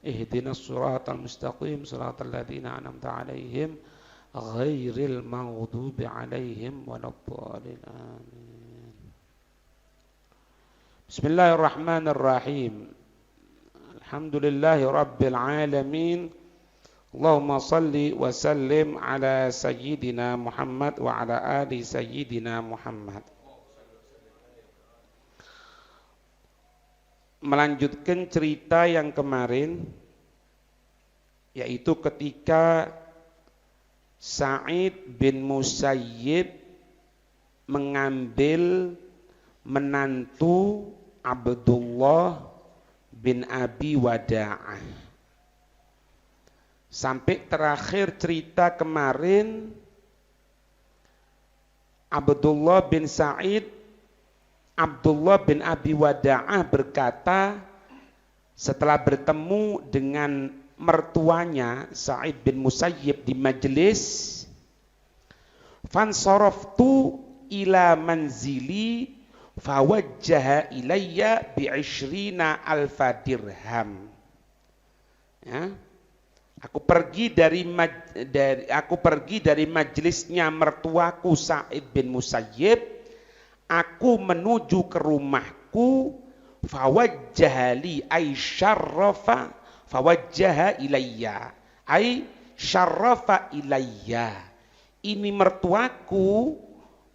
ihdinas siratal mustaqim siratal ladzina an'amta 'alaihim ghairil maghdubi 'alaihim waladdallin. Amin. Bismillahirrahmanirrahim. Alhamdulillahi rabbil alamin. Allahumma salli wa sallim ala sayyidina Muhammad wa ala ali sayyidina Muhammad. Melanjutkan cerita yang kemarin, yaitu ketika Sa'id bin Musayyib mengambil menantu Abdullah bin Abi Wada'ah. Sampai terakhir cerita kemarin, Abdullah bin Sa'id, Abdullah bin Abi Wada'ah berkata setelah bertemu dengan mertuanya Sa'id bin Musayyib di majelis, fansaraftu ila manzili fawajjaha ilayya bi'ishrina alfa dirham. Ya. Aku pergi dari majelisnya mertuaku Sa'id bin Musayyib, aku menuju ke rumahku, fawajjahali ay syarrafa fawajjaha ilayya ay syarrafa ilayya. Ini mertuaku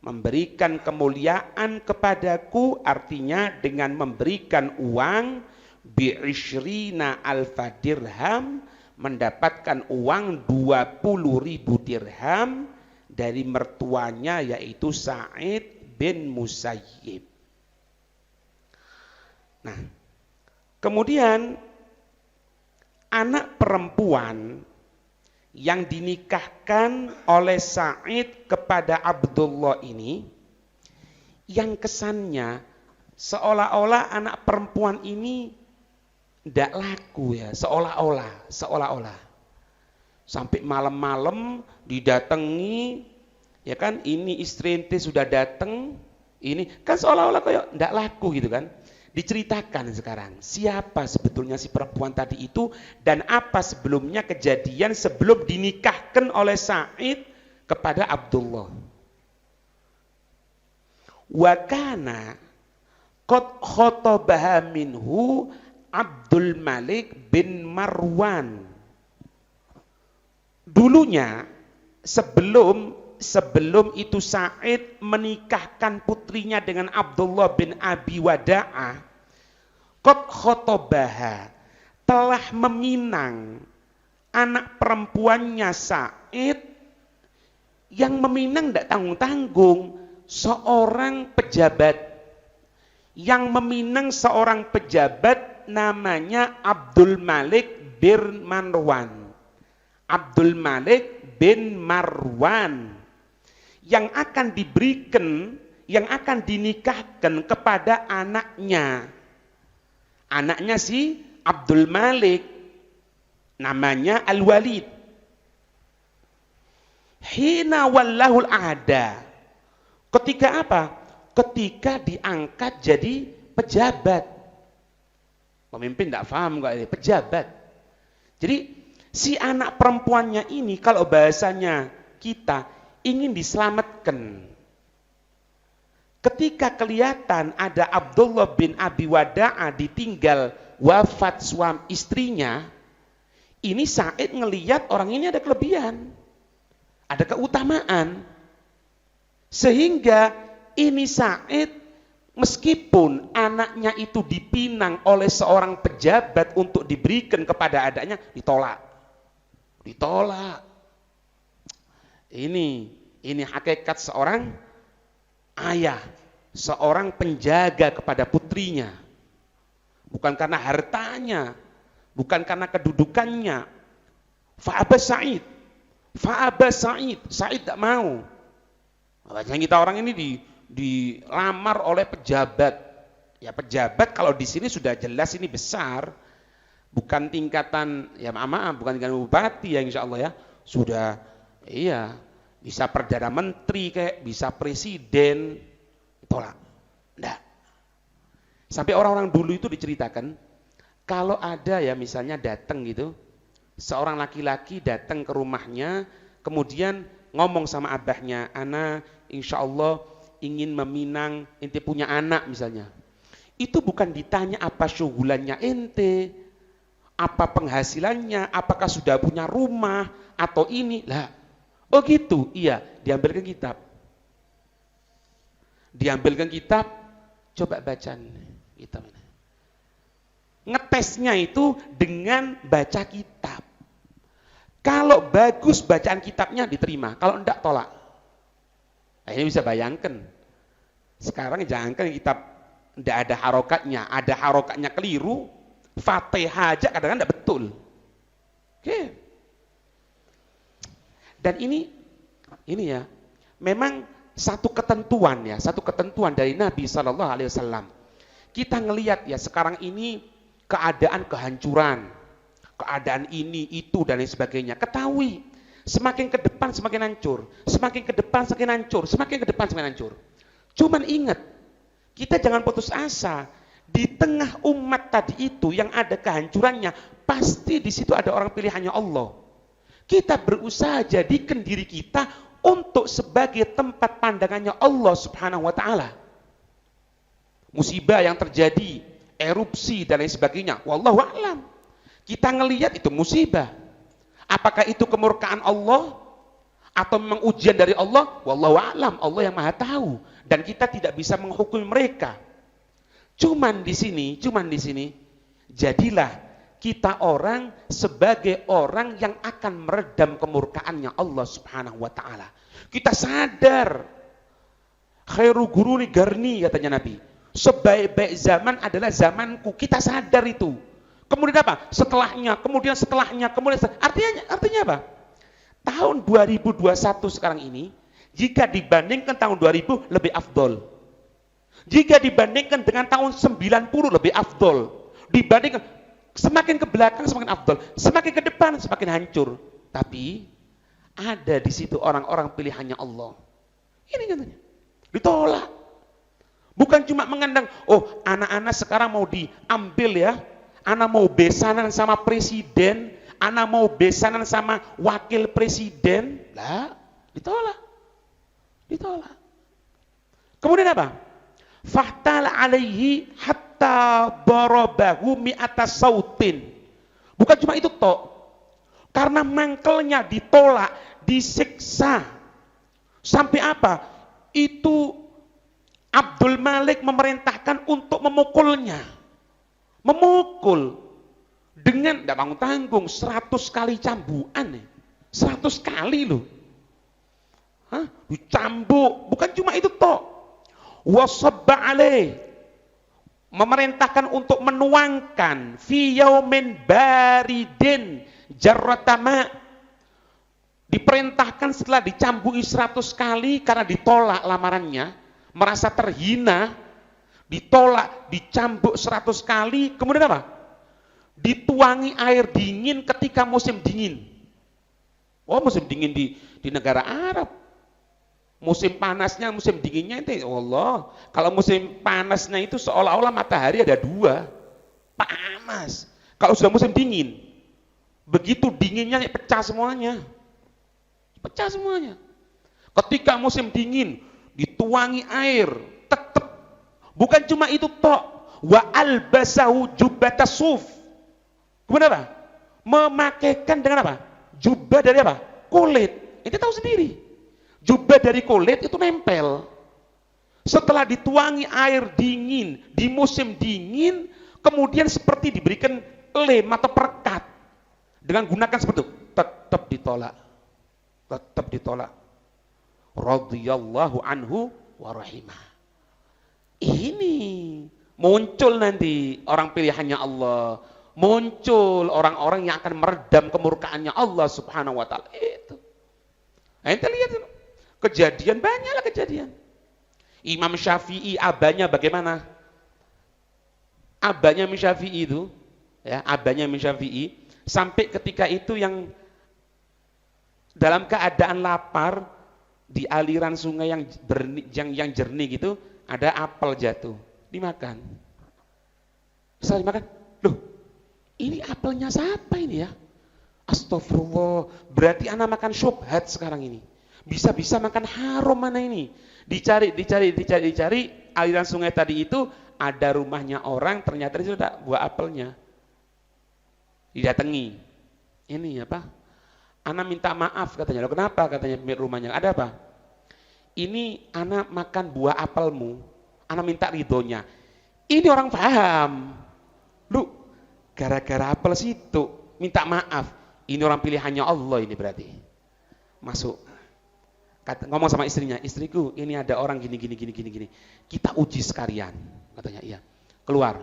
memberikan kemuliaan kepadaku, artinya dengan memberikan uang bi'ishrina alfa dirham, mendapatkan uang 20.000 dirham dari mertuanya, yaitu Sa'id bin Musayyib. Nah, kemudian anak perempuan yang dinikahkan oleh Sa'id kepada Abdullah ini, yang kesannya seolah-olah anak perempuan ini tidak laku, ya, seolah-olah sampai malam-malam didatangi, ya kan, ini istri ente sudah datang, ini kan seolah-olah kayak tidak laku gitu kan. Diceritakan sekarang siapa sebetulnya si perempuan tadi itu, dan apa sebelumnya kejadian sebelum dinikahkan oleh Sa'id kepada Abdullah. Wa kana qad khatabaha minhu Abdul Malik bin Marwan. Dulunya sebelum itu Sa'id menikahkan putrinya dengan Abdullah bin Abi Wada'ah, qad khatabaha, telah meminang anak perempuannya Sa'id, yang meminang tidak tanggung-tanggung, seorang pejabat. Yang meminang seorang pejabat namanya Abdul Malik bin Marwan. Abdul Malik bin Marwan yang akan diberikan, yang akan dinikahkan kepada anaknya. Anaknya si Abdul Malik namanya Al-Walid. Hina wallahul ahda. Ketika apa? Ketika diangkat jadi pejabat. Pemimpin tidak paham kok ini, pejabat. Jadi si anak perempuannya ini, kalau bahasanya kita, ingin diselamatkan. Ketika kelihatan ada Abdullah bin Abi Wada'ah ditinggal wafat suami istrinya, ini Sa'id ngelihat orang ini ada kelebihan, ada keutamaan, sehingga ini Sa'id, meskipun anaknya itu dipinang oleh seorang pejabat untuk diberikan kepada adanya, ditolak. Ini hakikat seorang ayah, seorang penjaga kepada putrinya. Bukan karena hartanya, bukan karena kedudukannya. Fa'aba Sa'id. Sa'id tidak mau. Makanya kita orang ini dilamar oleh pejabat. Ya, pejabat kalau di sini sudah jelas ini besar, bukan tingkatan, ya maaf, bukan tingkatan bupati ya, insya Allah ya, sudah, iya, bisa perdana menteri kayak, bisa presiden, tolak. Enggak. Sampai orang-orang dulu itu diceritakan, Kalau ada ya misalnya datang gitu, seorang laki-laki datang ke rumahnya, kemudian ngomong sama abahnya, ana insya Allah ingin meminang, ente punya anak misalnya. Itu bukan ditanya apa syugulannya ente, apa penghasilannya, apakah sudah punya rumah, atau ini. Lah, oh gitu, iya, diambilkan kitab. Diambilkan kitab, coba bacaan kitab. Ngetesnya itu dengan baca kitab. Kalau bagus bacaan kitabnya diterima, kalau enggak tolak. Nah, ini bisa bayangkan. Sekarang jangankan kitab enggak ada harokatnya keliru, Fatihah aja kadang-kadang enggak betul. Oke. Dan ini ya, memang satu ketentuan dari Nabi Shallallahu Alaihi Wasallam. Kita ngelihat ya sekarang ini keadaan kehancuran, keadaan ini, itu, dan lain sebagainya. Ketahui, semakin ke depan semakin hancur, semakin ke depan semakin hancur, semakin ke depan semakin hancur. Cuman ingat, kita jangan putus asa. Di tengah umat tadi itu yang ada kehancurannya, pasti di situ ada orang pilihannya Allah. Kita berusaha jadikan diri kita untuk sebagai tempat pandangannya Allah Subhanahu wa Ta'ala. Musibah yang terjadi, erupsi dan lain sebagainya, wallahu a'lam. Kita ngelihat itu musibah. Apakah itu kemurkaan Allah atau memang ujian dari Allah? Wallahu a'lam, Allah yang Maha tahu, dan kita tidak bisa menghukum mereka. Cuman di sini, jadilah kita orang sebagai orang yang akan meredam kemurkaannya Allah Subhanahu wa Ta'ala. Kita sadar, khairu guruni garni, katanya Nabi. Sebaik-baik zaman adalah zamanku. Kita sadar itu. Kemudian apa? Setelahnya. Artinya apa? Tahun 2021 sekarang ini, jika dibandingkan tahun 2000 lebih afdol. Jika dibandingkan dengan tahun 90 lebih afdol. Dibandingkan semakin ke belakang semakin afdol, semakin ke depan semakin hancur. Tapi ada di situ orang-orang pilihannya Allah. Ini katanya. Ditolak. Bukan cuma mengandang, oh anak-anak sekarang mau diambil ya, anak mau besanan sama presiden, anak mau besanan sama wakil presiden. Lah, ditolak. Kemudian apa? Fahtala alaihi hatta darabahu mi'ata sautin. Bukan cuma itu toh. Karena mangkelnya ditolak, disiksa. Sampai apa? Itu Abdul Malik memerintahkan untuk memukulnya. Memukul. Dengan, tidak tanggung-tanggung, 100 kali cambukan. 100 kali loh. Hah? Dicambuk. Bukan cuma itu toh. Wasabba alaih. Memerintahkan untuk menuangkan. Fi yaumin baridin jarratama. Diperintahkan setelah dicambuki 100 kali karena ditolak lamarannya. Merasa terhina, ditolak, dicambuk 100 kali, kemudian apa? Dituangi air dingin ketika musim dingin. Oh, musim dingin di negara Arab. Musim panasnya, musim dinginnya itu, Allah. Kalau musim panasnya itu seolah-olah matahari ada dua. Panas. Kalau sudah musim dingin, begitu dinginnya pecah semuanya. Pecah semuanya. Ketika musim dingin, dituangi air, tetap. Bukan cuma itu tok. Wa albasahu jubbatas suf. Kemudian apa? Memakaikan dengan apa? Jubah dari apa? Kulit. Itu tahu sendiri. Jubah dari kulit itu nempel. Setelah dituangi air dingin di musim dingin, kemudian seperti diberikan lem atau perekat. Dengan gunakan seperti itu, tetap ditolak. Tetap ditolak. Radhiyallahu anhu wa rahimah. Ini muncul nanti orang pilihannya Allah, muncul orang-orang yang akan meredam kemurkaannya Allah Subhanahu wa Ta'ala. Itu. Nah, kita lihat kejadian, banyaklah kejadian. Imam Syafi'i abahnya bagaimana? Abahnya Imam Syafi'i itu, ya, abahnya Imam Syafi'i sampai ketika itu yang dalam keadaan lapar di aliran sungai yang jernih gitu, ada apel jatuh, dimakan. Setelah dimakan, loh, Ini apelnya siapa ini ya? Astagfirullah, berarti anak makan syubhat sekarang ini. Bisa-bisa makan haram mana ini? Dicari, aliran sungai tadi itu ada rumahnya orang, ternyata itu ada buah apelnya. Didatangi. Ini apa? Anak minta maaf katanya. Loh kenapa? Katanya pemilik rumahnya. Ada apa? Ini anak makan buah apelmu. Anak minta ridhonya. Ini orang paham. Lu, gara-gara apel situ minta maaf. Ini orang pilihannya Allah ini berarti. Masuk. Ngomong sama istrinya, istriku ini ada orang gini. Kita uji sekalian. Katanya iya. Keluar.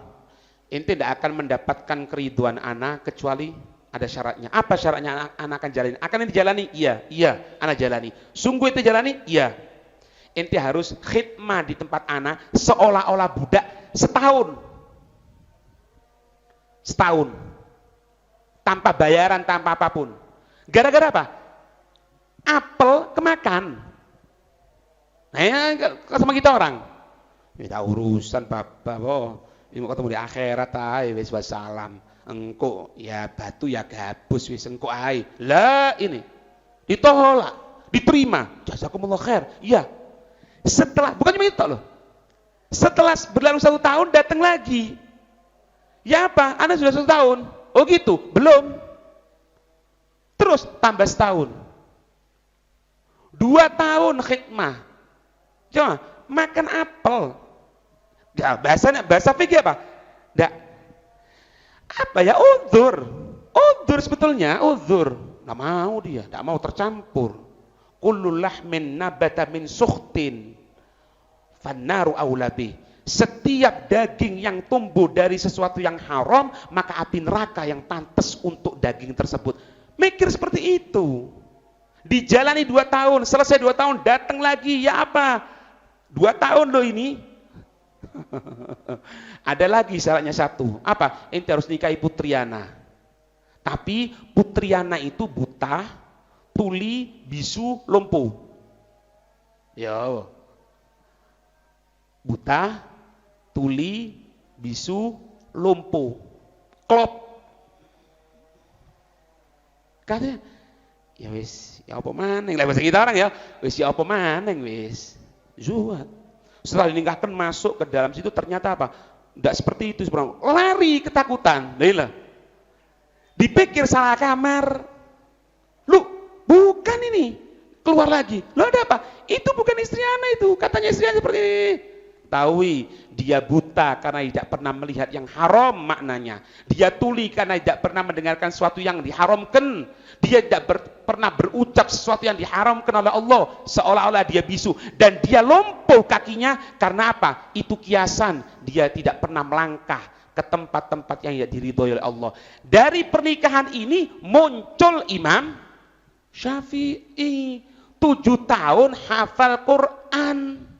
Ente tidak akan mendapatkan keriduan anak kecuali ada syaratnya. Apa syaratnya anak akan jalani? Akan ente jalani? Iya, anak jalani. Sungguh ente jalani? Iya. Ente harus khidmah di tempat anak seolah-olah budak setahun. Tanpa bayaran, tanpa apapun. Gara-gara apa? Apel kemakan. Nah ya, sama kita orang. Kita urusan bapak, ini mau ketemu di akhirat ae wis wassalam. Engko ya batu ya gabus wis engko ae. Lah ini ditolak, diterima. Jazakumullah khair. Iya. Setelah bukan cuma itu loh. Setelah berlalu 1 tahun datang lagi. Ya apa? Anda sudah 1 tahun. Oh gitu? Belum. Terus tambah setahun. 2 tahun khidmah. Coba makan apel. Ya, bahasa fikih apa? Nggak. Apa ya? Udzur sebetulnya, udzur. Nggak mau dia, nggak mau tercampur. Kullu lahmin nabata min sukhtin fannaru aulabi. Setiap daging yang tumbuh dari sesuatu yang haram, maka api neraka yang pantas untuk daging tersebut. Mikir seperti itu. Dijalani 2 tahun, selesai 2 tahun, datang lagi, ya apa? 2 tahun loh ini. Ada lagi syaratnya 1. Apa? Ente harus nikahi putriana. Tapi putriana itu buta, tuli, bisu, lumpuh. Yo. Buta, tuli, bisu, lumpuh. Klop. Katanya, ya wis, ya apa maneng. Lah bahasa kita orang ya, wis ya apa maneng wis. Zuhad. Setelah dinikahkan masuk ke dalam situ ternyata apa? Enggak seperti itu sebenarnya. Lari ketakutan. Lah. Dipikir salah kamar. Lu, bukan ini. Keluar lagi. Lu ada apa? Itu bukan istri anak itu. Katanya istri anak seperti ini. Tahui dia buta karena tidak pernah melihat yang haram maknanya. Dia tuli karena tidak pernah mendengarkan sesuatu yang diharamkan. Dia tidak pernah berucap sesuatu yang diharamkan oleh Allah. Seolah-olah dia bisu. Dan dia lumpuh kakinya karena apa? Itu kiasan. Dia tidak pernah melangkah ke tempat-tempat yang tidak diridhoi oleh Allah. Dari pernikahan ini muncul Imam Syafi'i. 7 tahun hafal Quran.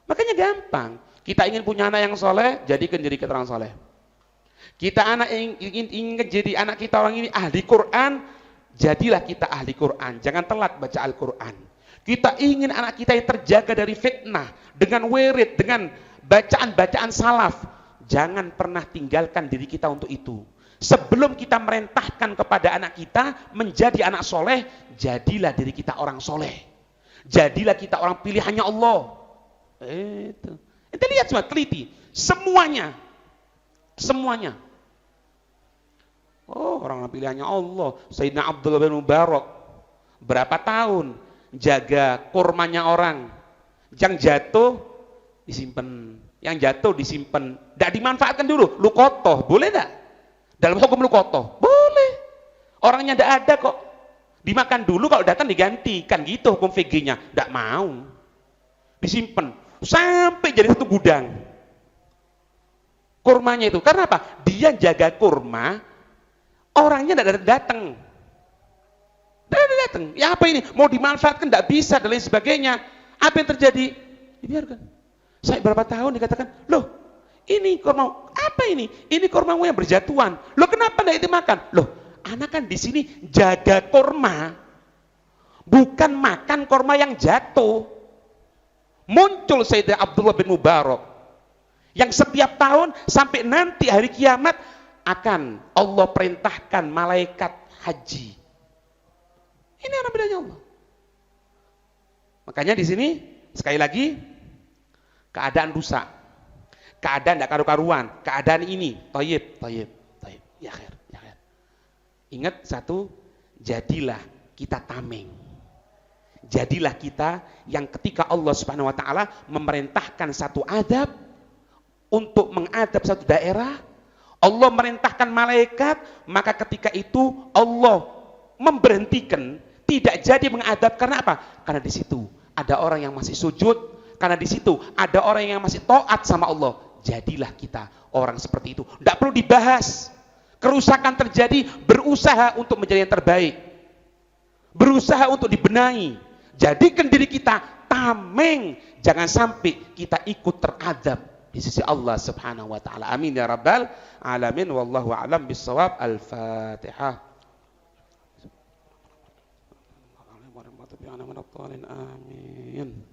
Makanya gampang. Kita ingin punya anak yang soleh, jadikan diri kita orang soleh. Kita ingin jadi anak kita orang ini ahli Quran, jadilah kita ahli Quran. Jangan telat baca Al-Quran. Kita ingin anak kita yang terjaga dari fitnah, dengan wirid, dengan bacaan-bacaan salaf. Jangan pernah tinggalkan diri kita untuk itu. Sebelum kita merentahkan kepada anak kita menjadi anak soleh, jadilah diri kita orang soleh. Jadilah kita orang pilihannya Allah. Itu. Ente lihat semua, teliti. Semuanya. Oh, orang pilihannya Allah. Sayyidina Abdullah bin Mubarak. Berapa tahun jaga kurmanya orang. Yang jatuh disimpan. Yang jatuh disimpan. Tidak dimanfaatkan dulu. Lukotoh, boleh tidak? Dalam hukum lukotoh, boleh. Orangnya tidak ada kok. Dimakan dulu, kalau datang digantikan. Gitu hukum fikihnya. Tidak mau. Disimpan. Sampai jadi 1 gudang kurmanya itu. Karena apa? Dia jaga kurma, orangnya tidak datang. Ya apa ini? Mau dimanfaatkan tidak bisa dan lain sebagainya. Apa yang terjadi? Dibiarkan. Saya berapa tahun dikatakan, loh ini kurma apa ini? Ini kurmamu yang berjatuhan. Loh kenapa tidak itu makan? Loh anak kan di sini jaga kurma, bukan makan kurma yang jatuh. Muncul Sayyidina Abdullah bin Mubarak. Yang setiap tahun sampai nanti hari kiamat akan Allah perintahkan malaikat haji. Ini orang bedanya Allah. Makanya di sini sekali lagi keadaan rusak, keadaan tidak karu-karuan, keadaan ini thayyib. Ya khair. Ingat satu, jadilah kita tameng. Jadilah kita yang ketika Allah Subhanahu wa taala memerintahkan satu adab untuk mengadab satu daerah, Allah merintahkan malaikat, maka ketika itu Allah memberhentikan, tidak jadi mengadab. Karena apa? Karena di situ ada orang yang masih sujud, karena di situ ada orang yang masih taat sama Allah. Jadilah kita orang seperti itu. Tidak perlu dibahas. Kerusakan terjadi, berusaha untuk menjadi yang terbaik. Berusaha untuk dibenahi. Jadikan diri kita tameng, jangan sampai kita ikut teradab di sisi Allah Subhanahu wa taala. Amin ya rabbal alamin. Wallahu a'lam bissawab. Al-Fatihah. Amin.